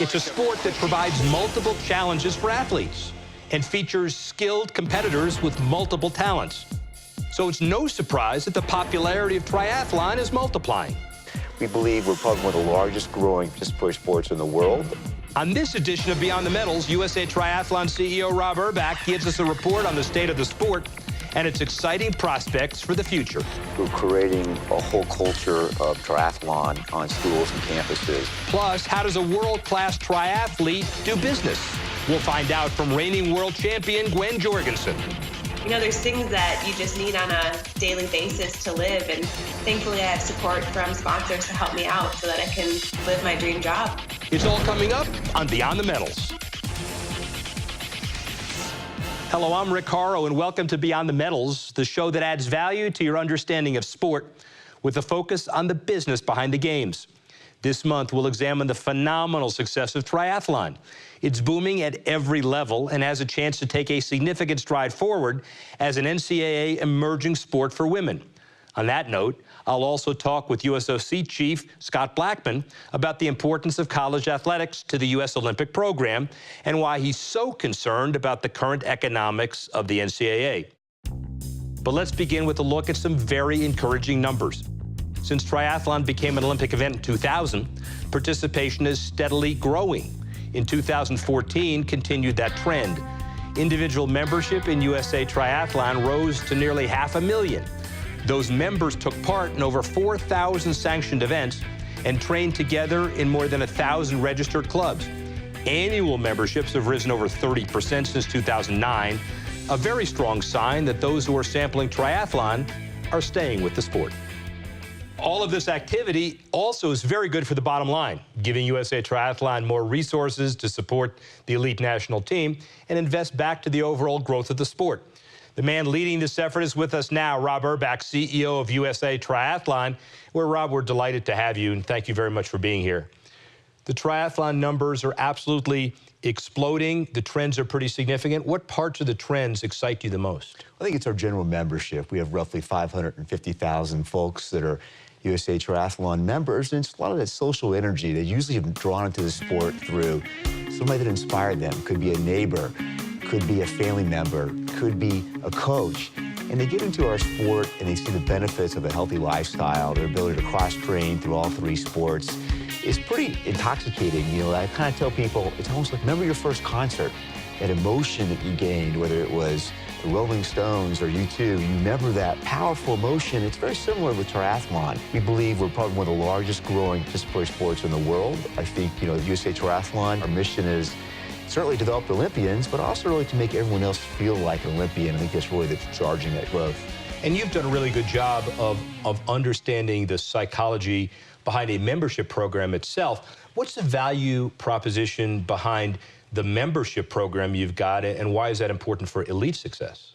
It's a sport that provides multiple challenges for athletes and features skilled competitors with multiple talents. So it's no surprise that the popularity of triathlon is multiplying. We believe we're probably one of the largest growing participatory sports in the world. On this edition of Beyond the Medals, USA Triathlon CEO Rob Urbach gives us a report on the state of the sport and its exciting prospects for the future. We're creating a whole culture of triathlon on schools and campuses. Plus, how does a world-class triathlete do business? We'll find out from reigning world champion Gwen Jorgensen. You know, there's things that you just need on a daily basis to live, and thankfully I have support from sponsors to help me out so that I can live my dream job. It's all coming up on Beyond the Medals. Hello, I'm Rick Horrow, and welcome to Beyond the Medals, the show that adds value to your understanding of sport with a focus on the business behind the games. This month, we'll examine the phenomenal success of triathlon. It's booming at every level and has a chance to take a significant stride forward as an NCAA emerging sport for women. On that note, I'll also talk with USOC Chief Scott Blackman about the importance of college athletics to the U.S. Olympic program and why he's so concerned about the current economics of the NCAA. But let's begin with a look at some very encouraging numbers. Since triathlon became an Olympic event in 2000, participation is steadily growing. In 2014, continued that trend. Individual membership in USA Triathlon rose to nearly 500,000. Those members took part in over 4,000 sanctioned events and trained together in more than 1,000 registered clubs. Annual memberships have risen over 30% since 2009, a very strong sign that those who are sampling triathlon are staying with the sport. All of this activity also is very good for the bottom line, giving USA Triathlon more resources to support the elite national team and invest back to the overall growth of the sport. The man leading this effort is with us now, Rob Urbach, CEO of USA Triathlon. Rob, we're delighted to have you, and thank you very much for being here. The triathlon numbers are absolutely exploding. The trends are pretty significant. What parts of the trends excite you the most? I think it's our general membership. We have roughly 550,000 folks that are USA Triathlon members, and it's a lot of that social energy. They usually have drawn into the sport through somebody that inspired them. Could be a neighbor, could be a family member, could be a coach. And they get into our sport and they see the benefits of a healthy lifestyle, their ability to cross-train through all three sports. It's pretty intoxicating. You know, I kind of tell people, it's almost like, remember your first concert, that emotion that you gained, whether it was the Rolling Stones or U2, you remember that powerful emotion. It's very similar with triathlon. We believe we're probably one of the largest growing participatory sports in the world. I think, you know, USA Triathlon, our mission is certainly to develop Olympians, but also really to make everyone else feel like an Olympian. I think that's really the charging that growth. And you've done a really good job of understanding the psychology behind a membership program itself. What's the value proposition behind the membership program you've got, and why is that important for elite success?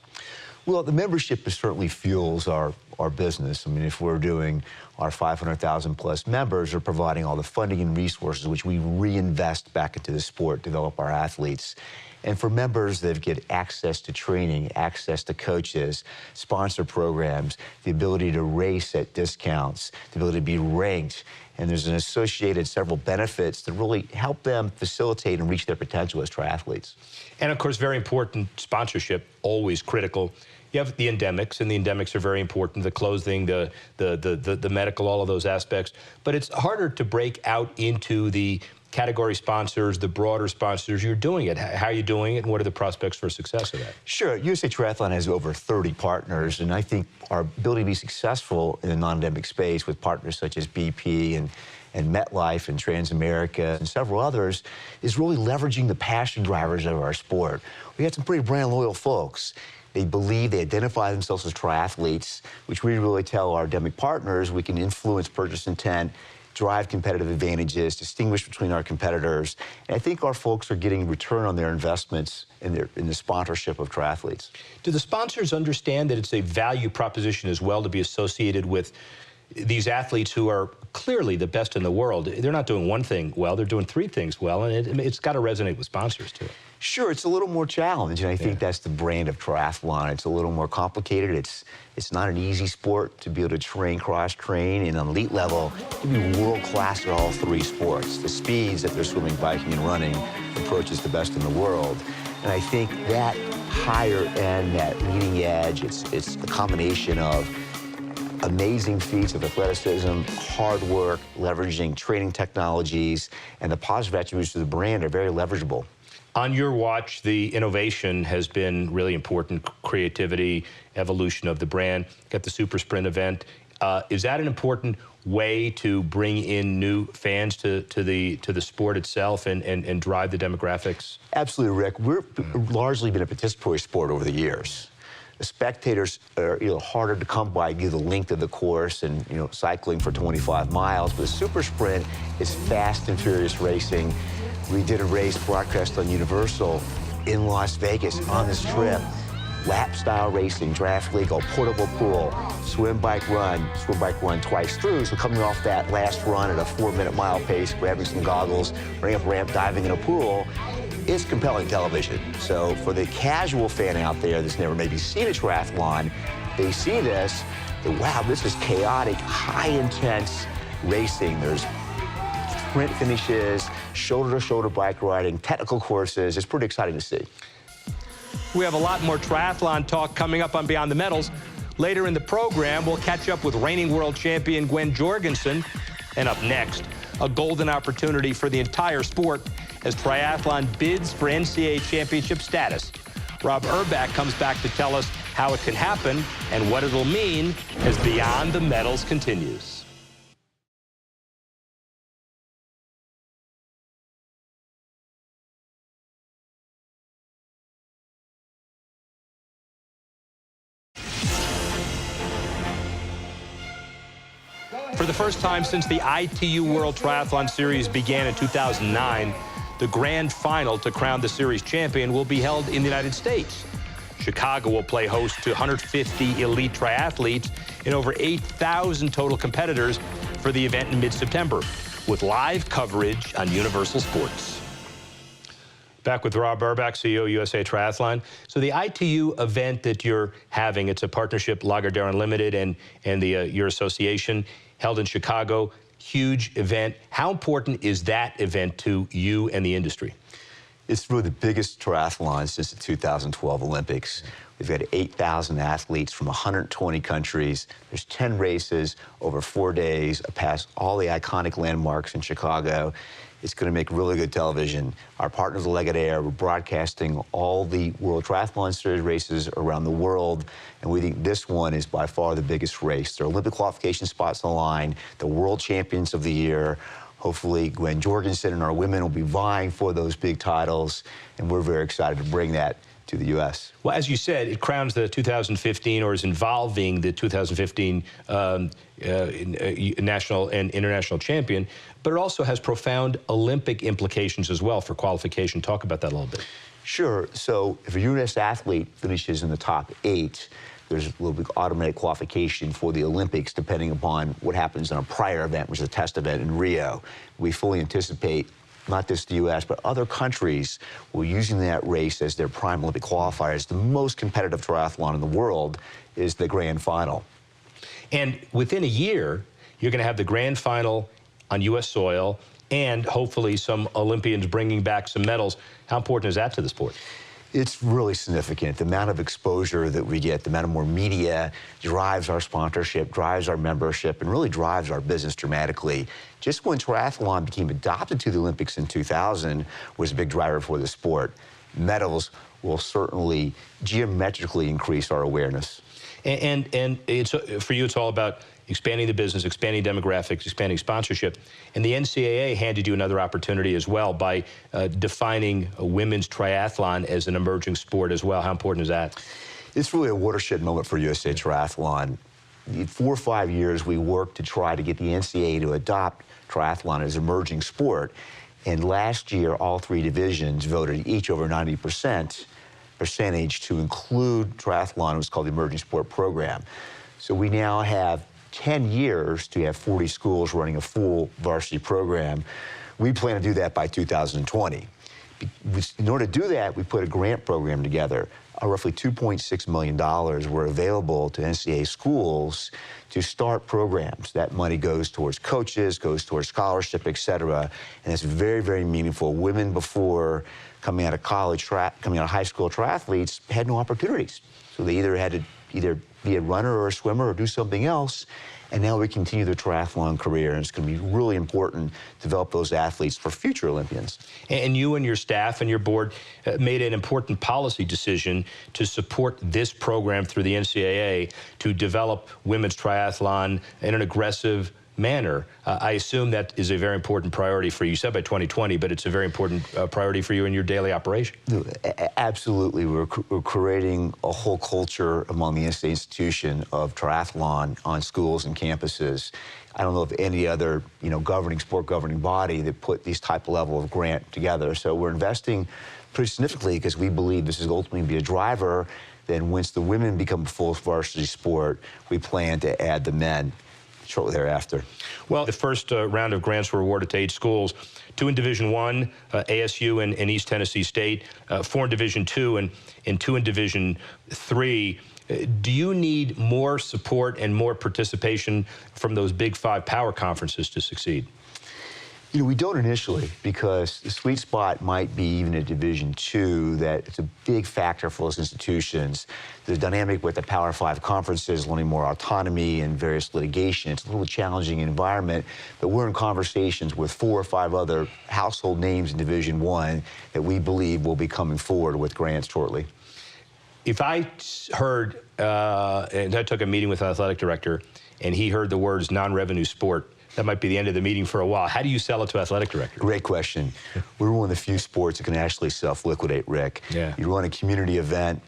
Well, the membership certainly fuels our business. I mean, if we're doing our 500,000 plus members, are providing all the funding and resources which we reinvest back into the sport, develop our athletes. And for members, they get access to training, access to coaches, sponsor programs, the ability to race at discounts, the ability to be ranked. And there's an associated several benefits that really help them facilitate and reach their potential as triathletes. And of course, very important, sponsorship, always critical. You have the endemics, and the endemics are very important, the clothing, the medical, all of those aspects. But it's harder to break out into the category sponsors, the broader sponsors. You're doing it. How are you doing it, and what are the prospects for success of that? Sure. USA Triathlon has over 30 partners, and I think our ability to be successful in the non-endemic space with partners such as BP and MetLife and Transamerica and several others is really leveraging the passion drivers of our sport. We got some pretty brand loyal folks. They believe, they identify themselves as triathletes, which we really tell our endemic partners we can influence purchase intent, drive competitive advantages, distinguish between our competitors. And I think our folks are getting return on their investments in the sponsorship of triathletes. Do the sponsors understand that it's a value proposition as well to be associated with these athletes who are clearly the best in the world? They're not doing one thing well, they're doing three things well, and it's got to resonate with sponsors too. Sure, it's a little more challenging. I think that's the brand of triathlon. It's a little more complicated. It's not an easy sport to be able to train, cross-train, and on elite level, to be world-class at all three sports. The speeds that they're swimming, biking, and running approaches the best in the world. And I think that higher end, that leading edge, it's a combination of amazing feats of athleticism, hard work, leveraging training technologies, and the positive attributes of the brand are very leverageable. On your watch, the innovation has been really important, creativity, evolution of the brand. Got the Super Sprint event. Is that an important way to bring in new fans to the sport itself and drive the demographics? Absolutely, Rick. We've largely been a participatory sport over the years. The spectators are harder to come by due to the length of the course and cycling for 25 miles. But the Super Sprint is fast and furious racing. We did a race broadcast on Universal in Las Vegas on this trip. Lap-style racing, draft legal, portable pool, swim, bike, run twice through. So coming off that last run at a 4-minute mile pace, grabbing some goggles, running up a ramp, diving in a pool, it's compelling television. So for the casual fan out there that's never maybe seen a triathlon, they see this, and wow, this is chaotic, high-intense racing. There's sprint finishes, shoulder-to-shoulder bike riding, technical courses. It's pretty exciting to see. We have a lot more triathlon talk coming up on Beyond the Medals. Later in the program, we'll catch up with reigning world champion Gwen Jorgensen. And up next, a golden opportunity for the entire sport as triathlon bids for NCAA championship status. Rob Urbach comes back to tell us how it can happen and what it'll mean as Beyond the Medals continues. For the first time since the ITU World Triathlon Series began in 2009, the grand final to crown the series champion will be held in the United States. Chicago will play host to 150 elite triathletes and over 8,000 total competitors for the event in mid-September, with live coverage on Universal Sports. Back with Rob Urbach, CEO, USA Triathlon. So the ITU event that you're having, it's a partnership, Lagardère Unlimited and your association, held in Chicago, huge event. How important is that event to you and the industry? It's really the biggest triathlon since the 2012 Olympics. We've got 8,000 athletes from 120 countries. There's 10 races over 4 days past all the iconic landmarks in Chicago. It's going to make really good television. Our partners at Lagardère, we're broadcasting all the World Triathlon Series races around the world, and we think this one is by far the biggest race. There are Olympic qualification spots on the line, the world champions of the year. Hopefully, Gwen Jorgensen and our women will be vying for those big titles, and we're very excited to bring that to the U.S. Well, as you said, it crowns the 2015, or is involving the 2015 national and international champion, but it also has profound Olympic implications as well for qualification. Talk about that a little bit. Sure. So if a U.S. athlete finishes in the top 8, there's a little bit automatic qualification for the Olympics, depending upon what happens in a prior event, which is a test event in Rio. We fully anticipate not just the U.S., but other countries will using that race as their prime Olympic qualifiers. The most competitive triathlon in the world is the grand final. And within a year, you're going to have the grand final on U.S. soil and hopefully some Olympians bringing back some medals. How important is that to the sport? It's really significant. The amount of exposure that we get, the amount of more media drives our sponsorship, drives our membership, and really drives our business dramatically. Just when triathlon became adopted to the Olympics in 2000 was a big driver for the sport. Medals will certainly geometrically increase our awareness. And it's, for you, it's all about expanding the business, expanding demographics, expanding sponsorship. And the NCAA handed you another opportunity as well by defining a women's triathlon as an emerging sport as well. How important is that? It's really a watershed moment for USA Triathlon. In 4 or 5 years, we worked to try to get the NCAA to adopt triathlon as an emerging sport. And last year, all 3 divisions voted each over 90% percentage to include triathlon. It was called the Emerging Sport Program. So we now have 10 years to have 40 schools running a full varsity program. We plan to do that by 2020. In order to do that, we put a grant program together. Roughly $2.6 million were available to NCAA schools to start programs. That money goes towards coaches, goes towards scholarship, et cetera. And it's very, very meaningful. Women before coming out of college, coming out of high school triathletes had no opportunities. So they either had to be a runner or a swimmer or do something else. And now we continue their triathlon career, and it's going to be really important to develop those athletes for future Olympians. And you and your staff and your board made an important policy decision to support this program through the NCAA to develop women's triathlon in an aggressive manner. I assume that is a very important priority for you. You said by 2020, but it's a very important priority for you in your daily operation. Absolutely. We're creating a whole culture among the NCAA institution of triathlon on schools and campuses. I don't know of any other, sport governing body that put these type of level of grant together. So we're investing pretty significantly because we believe this is ultimately going to be a driver. Then once the women become a full varsity sport, we plan to add the men shortly thereafter. Well, the first round of grants were awarded to 8 schools, 2 in Division I, ASU and East Tennessee State, 4 in Division II, and 2 in Division III. Do you need more support and more participation from those Big 5 power conferences to succeed? We don't initially, because the sweet spot might be even a Division II, that it's a big factor for those institutions. The dynamic with the Power 5 conferences, learning more autonomy and various litigation. It's a little challenging environment, but we're in conversations with 4 or 5 other household names in Division I that we believe will be coming forward with grants shortly. If I heard, and I took a meeting with an athletic director, and he heard the words non-revenue sport, that might be the end of the meeting for a while. How do you sell it to athletic director? Great question. We're one of the few sports that can actually self-liquidate, Rick. Yeah. You run a community event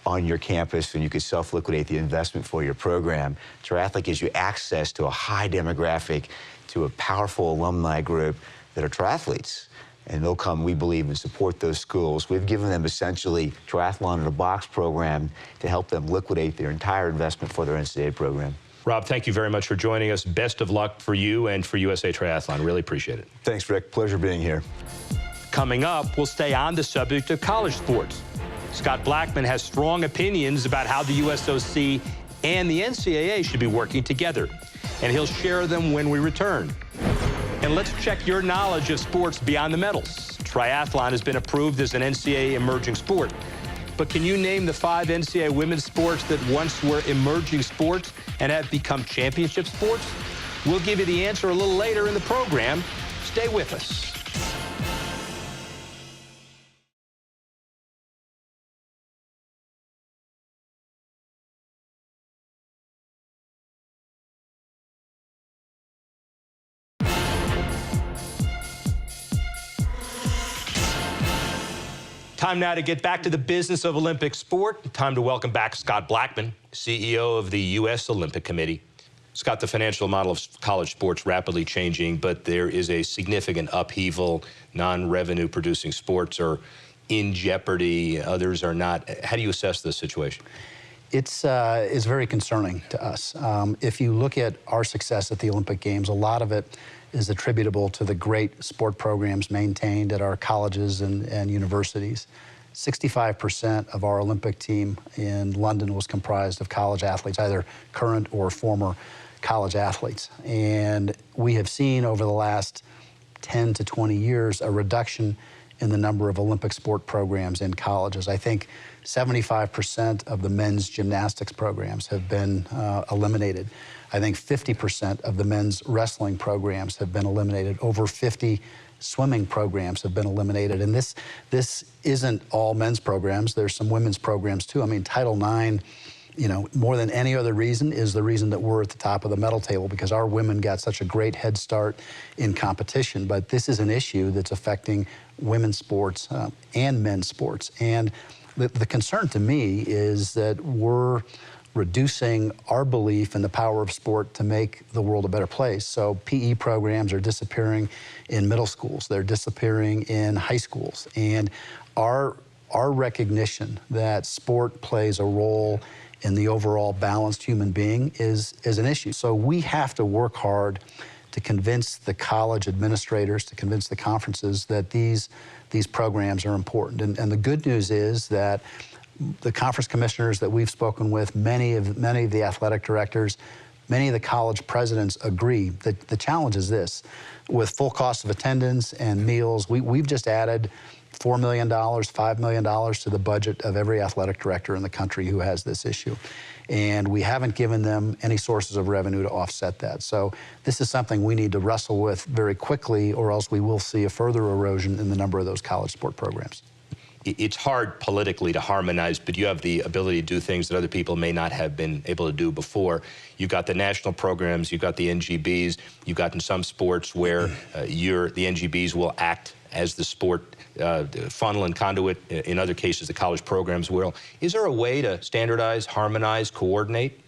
on your campus and you can self-liquidate the investment for your program. Triathlon gives you access to a high demographic, to a powerful alumni group that are triathletes. And they'll come, we believe, and support those schools. We've given them essentially Triathlon in a Box program to help them liquidate their entire investment for their NCAA program. Rob, thank you very much for joining us. Best of luck for you and for USA Triathlon. Really appreciate it. Thanks, Rick. Pleasure being here. Coming up, we'll stay on the subject of college sports. Scott Blackman has strong opinions about how the USOC and the NCAA should be working together, and he'll share them when we return. And let's check your knowledge of sports beyond the medals. Triathlon has been approved as an NCAA emerging sport. But can you name the 5 NCAA women's sports that once were emerging sports and have become championship sports? We'll give you the answer a little later in the program. Stay with us. Time now to get back to the business of Olympic sport. Time to welcome back Scott Blackman, CEO of the U.S. Olympic Committee. Scott, the financial model of college sports rapidly changing, but there is a significant upheaval. Non-revenue producing sports are in jeopardy. Others are not. How do you assess this situation? It's very concerning to us. If you look at our success at the Olympic Games, a lot of it is attributable to the great sport programs maintained at our colleges and universities. 65% of our Olympic team in London was comprised of college athletes, either current or former college athletes. And we have seen over the last 10 to 20 years a reduction in the number of Olympic sport programs in colleges. I think 75% of the men's gymnastics programs have been eliminated. I think 50% of the men's wrestling programs have been eliminated. Over 50 swimming programs have been eliminated. And this isn't all men's programs. There's some women's programs too. I mean, Title IX, more than any other reason, is the reason that we're at the top of the medal table, because our women got such a great head start in competition. But this is an issue that's affecting women's sports and men's sports. And the concern to me is that we're reducing our belief in the power of sport to make the world a better place. So PE programs are disappearing in middle schools. They're disappearing in high schools. And our recognition that sport plays a role in the overall balanced human being is an issue. So we have to work hard to convince the college administrators, to convince the conferences that these programs are important. And the good news is that the conference commissioners that we've spoken with, many of the athletic directors, many of the college presidents agree that the challenge is this. With full cost of attendance and meals, we've just added $4 million, $5 million to the budget of every athletic director in the country who has this issue. And we haven't given them any sources of revenue to offset that. So this is something we need to wrestle with very quickly, or else we will see a further erosion in the number of those college sport programs. It's hard politically to harmonize, but you have the ability to do things that other people may not have been able to do before. You've got the national programs, you've got the NGBs, you've got in some sports where the NGBs will act as the sport funnel and conduit. In other cases, the college programs will. Is there a way to standardize, harmonize, coordinate?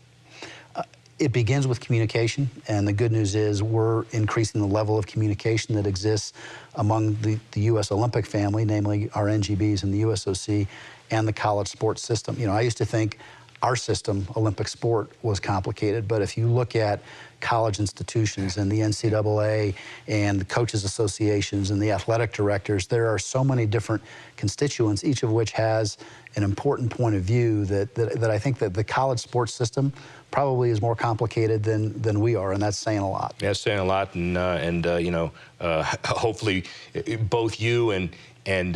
It begins with communication, and the good news is we're increasing the level of communication that exists among the U.S. Olympic family, namely our NGBs and the USOC, and the college sports system. You know, I used to think our system, Olympic sport, was complicated, but if you look at college institutions and the NCAA and the coaches associations and the athletic directors, there are so many different constituents, each of which has an important point of view that I think that the college sports system probably is more complicated than we are, and that's saying a lot. Yeah, saying a lot, and you know, hopefully both you and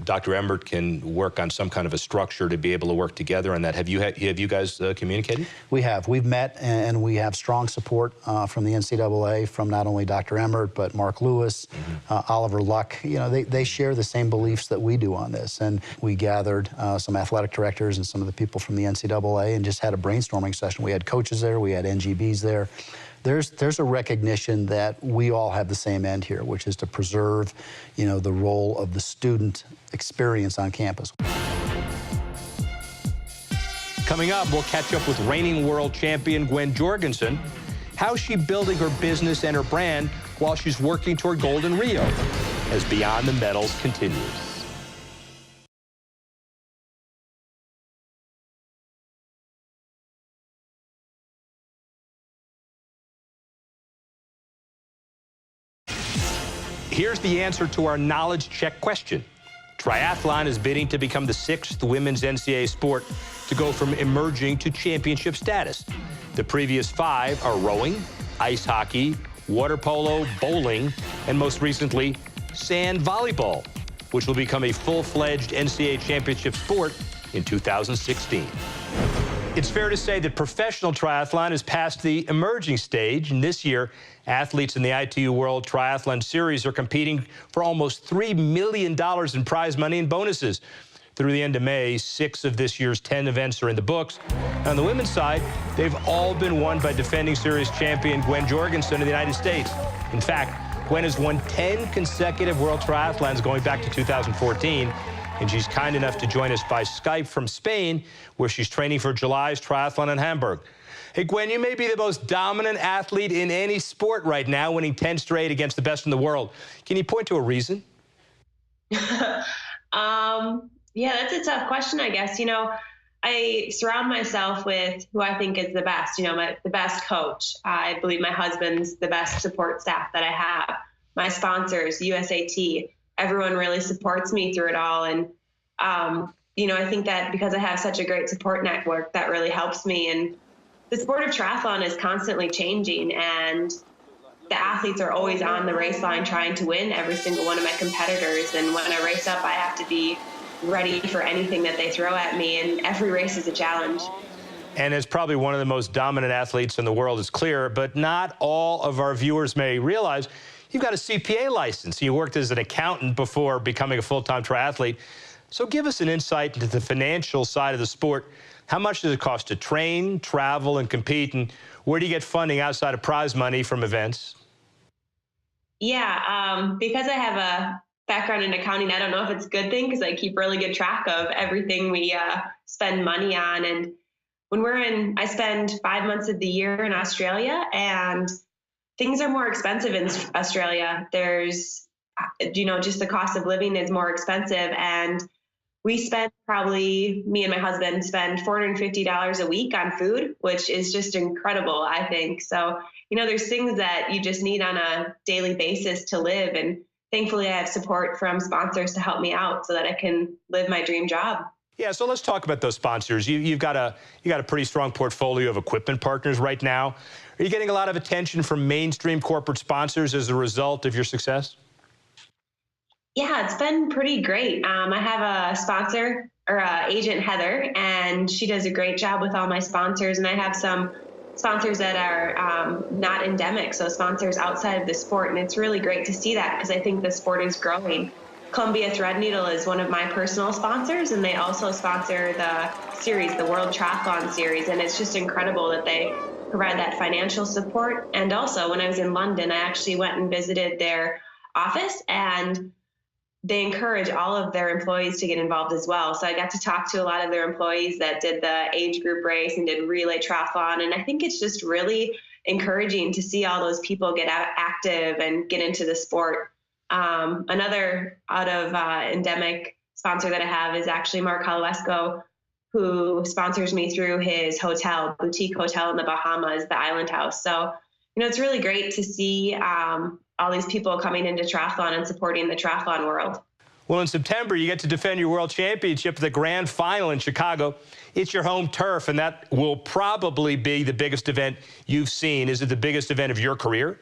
Dr. Emmert can work on some kind of a structure to be able to work together on that. Have you guys communicated? We have. We've met, and we have strong support from the NCAA, from not only Dr. Emmert, but Mark Lewis, Oliver Luck. You know, they share the same beliefs that we do on this. And we gathered some athletic directors and some of the people from the NCAA and just had a brainstorming session. We had coaches there. We had NGBs there. There's a recognition that we all have the same end here, which is to preserve, you know, the role of the student experience on campus. Coming up, we'll catch up with reigning world champion Gwen Jorgensen. How's she building her business and her brand while she's working toward gold in Rio? As Beyond the Medals continues. Here's the answer to our knowledge check question. Triathlon is bidding to become the 6th women's NCAA sport to go from emerging to championship status. The previous 5 are rowing, ice hockey, water polo, bowling, and most recently, sand volleyball, which will become a full-fledged NCAA championship sport in 2016. It's fair to say that professional triathlon is past the emerging stage, and this year, athletes in the ITU World Triathlon Series are competing for almost $3 million in prize money and bonuses. Through the end of May, 6 of this year's 10 events are in the books. On the women's side, they've all been won by defending series champion Gwen Jorgensen of the United States. In fact, Gwen has won 10 consecutive World Triathlons going back to 2014. And she's kind enough to join us by Skype from Spain, where she's training for July's triathlon in Hamburg. Hey, Gwen, you may be the most dominant athlete in any sport right now, winning 10 straight against the best in the world. Can you point to a reason? Yeah, that's a tough question, I guess. You know, I surround myself with who I think is the best, you know, the best coach. I believe my husband's the best support staff that I have. My sponsors, USAT. Everyone really supports me through it all. And, you know, I think that because I have such a great support network, that really helps me. And the sport of triathlon is constantly changing, and the athletes are always on the race line trying to win every single one of my competitors. And when I race up, I have to be ready for anything that they throw at me, and every race is a challenge. And as probably one of the most dominant athletes in the world is clear, but not all of our viewers may realize you've got a CPA license. You worked as an accountant before becoming a full-time triathlete. So give us an insight into the financial side of the sport. How much does it cost to train, travel, and compete? And where do you get funding outside of prize money from events? Yeah, because I have a background in accounting, I don't know if it's a good thing because I keep really good track of everything we spend money on. And when I spend 5 months of the year in Australia, and things are more expensive in Australia. There's, you know, just the cost of living is more expensive. And we spend me and my husband spend $450 a week on food, which is just incredible, I think. So, there's things that you just need on a daily basis to live. And thankfully, I have support from sponsors to help me out so that I can live my dream job. Yeah, so let's talk about those sponsors. You've got a pretty strong portfolio of equipment partners right now. Are you getting a lot of attention from mainstream corporate sponsors as a result of your success? Yeah, it's been pretty great. I have a sponsor or agent, Heather, and she does a great job with all my sponsors. And I have some sponsors that are not endemic, so sponsors outside of the sport. And it's really great to see that because I think the sport is growing. Columbia Threadneedle is one of my personal sponsors, and they also sponsor the series, the World Triathlon Series. And it's just incredible that they provide that financial support. And also, when I was in London, I actually went and visited their office, and they encourage all of their employees to get involved as well. So I got to talk to a lot of their employees that did the age group race and did relay triathlon. And I think it's just really encouraging to see all those people get active and get into the sport. Another out of endemic sponsor that I have is actually Mark Holowesko, who sponsors me through his hotel, boutique hotel in the Bahamas, the Island House. So, it's really great to see all these people coming into triathlon and supporting the triathlon world. Well, in September, you get to defend your world championship at the grand final in Chicago. It's your home turf, and that will probably be the biggest event you've seen. Is it the biggest event of your career?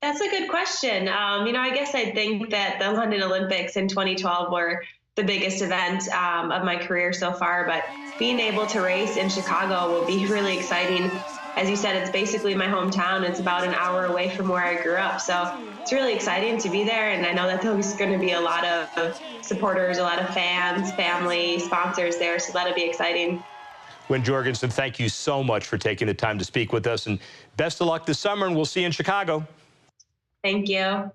That's a good question. I guess I think that the London Olympics in 2012 were the biggest event of my career so far, but being able to race in Chicago will be really exciting. As you said, it's basically my hometown. It's about an hour away from where I grew up. So it's really exciting to be there. And I know that there's going to be a lot of supporters, a lot of fans, family, sponsors there. So that'll be exciting. Wynn Jorgensen, thank you so much for taking the time to speak with us. And best of luck this summer, and we'll see you in Chicago. Thank you.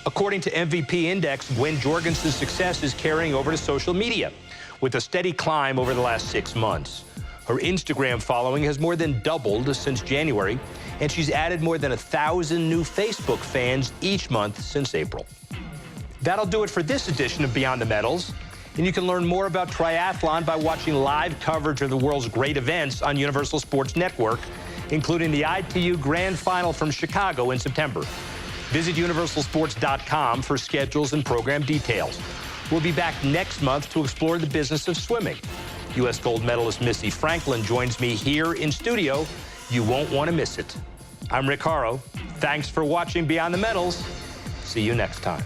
According to MVP Index, Wynn Jorgensen's success is carrying over to social media with a steady climb over the last 6 months. Her Instagram following has more than doubled since January, and she's added more than 1,000 new Facebook fans each month since April. That'll do it for this edition of Beyond the Medals, and you can learn more about triathlon by watching live coverage of the world's great events on Universal Sports Network, including the ITU Grand Final from Chicago in September. Visit universalsports.com for schedules and program details. We'll be back next month to explore the business of swimming. U.S. gold medalist Missy Franklin joins me here in studio. You won't want to miss it. I'm Rick Horrow. Thanks for watching Beyond the Medals. See you next time.